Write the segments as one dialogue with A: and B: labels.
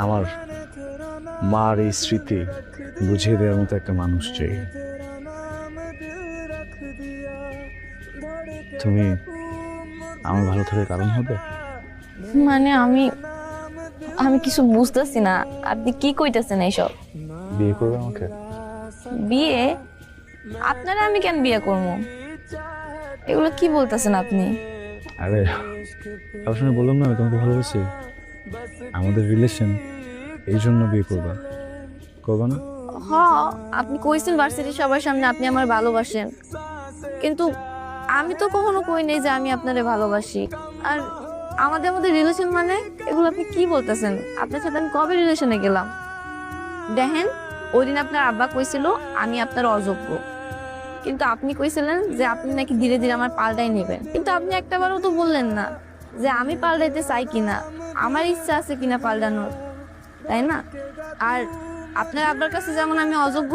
A: আমার মার এই স্মৃতি বুঝিয়ে দেওয়ার মতো একটা মানুষ চাই। তুমি আমার ভালো থাকার কারণ হবে।
B: মানে আমি আমি কিছু বুঝতেছি না, আপনি কি কইতেছেন এইসব?
A: বিয়ে করবে আমাকে?
B: বিয়ে? আপনারা আমি কেন বিয়ে করবো? এগুলো কি বলতেছেন আপনি?
A: আরে তার সঙ্গে বললাম না আমি তোমাকে ভালোবাসি, আমাদের রিলেশন, এই জন্য বিয়ে করবা। করবা না?
B: হ, আপনি কইছেন ভার্সিটির সবার সামনে আপনি আমার ভালোবাসেন, কিন্তু আমি তো কখনো কই নাই যে আমি আপনারে ভালোবাসি। আর আমাদের মধ্যে রিলেশন মানে, এগুলো আপনি কি বলতেছেন? আপনার সাথে আমি কবে রিলেশনে গেলাম? দেখেন, ওই দিন আপনার আব্বা কইছিল আমি আপনার অযোগ্য, কিন্তু আপনি কইছিলেন যে আপনি নাকি ধীরে ধীরে আমার পাল্টাই নেবেন, কিন্তু আপনি একটাবারও তো বললেন না যে আমি পাল্টাইতে চাই কিনা, আমার ইচ্ছা আছে কিনা পাল্টানোর, তাই না? আর আপনার আব্বার কাছে যেমন আমি অযোগ্য,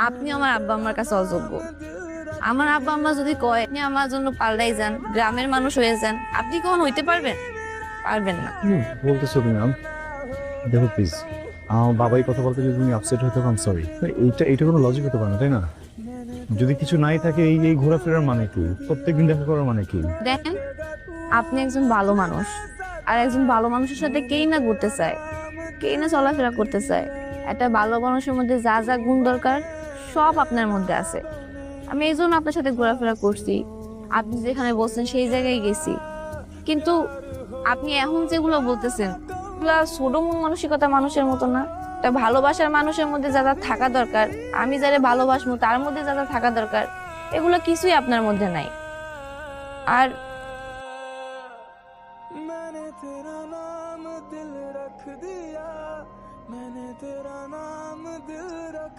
B: আপনি আমার আব্বা আম্মার কাছে অযোগ্য। আমার আব্বা আম্মা যদি কয় আপনি আমার জন্য পাল্টাই যান, গ্রামের মানুষ হয়ে যান, আপনি কখন হইতে পারবেন? পারবেন না।
A: বলতেছো তুমি দেখো প্লিজ, আমার বাবাই কথা বলতে যদি তুমি আপসেট হয়ে থাকো, সরি। এইটা কোনো লজিক হতে পারে না, তাই না? যদি কিছু নাই থাকে, এই এই ঘোরাফেরার মানে কি? প্রত্যেকদিন দেখা করার মানে কি?
B: দেখেন, আপনি একজন ভালো মানুষ, আর একজন ভালো মানুষের সাথে কেই না ঘুরতে চায়, কেই না চলাফেরা করতে চায়। একটা ভালো মানুষের মধ্যে যা যা গুণ দরকার সব আপনার মধ্যে আছে। আমি এই জন্য আপনার সাথে ঘোরাফেরা করছি, আপনি যেখানে বলছেন সেই জায়গায় গেছি। কিন্তু আপনি এখন যেগুলো বলতেছেন, এগুলা ছোট মন মানসিকতা মানুষের মতো না। একটা ভালোবাসার মানুষের মধ্যে যা যা থাকা দরকার, আমি যারে ভালোবাসবো তার মধ্যে যা যা থাকা দরকার, এগুলো কিছুই আপনার মধ্যে নাই। আর
C: मैंने तेरा नाम दिल रख दिया, मैंने तेरा नाम दिल रख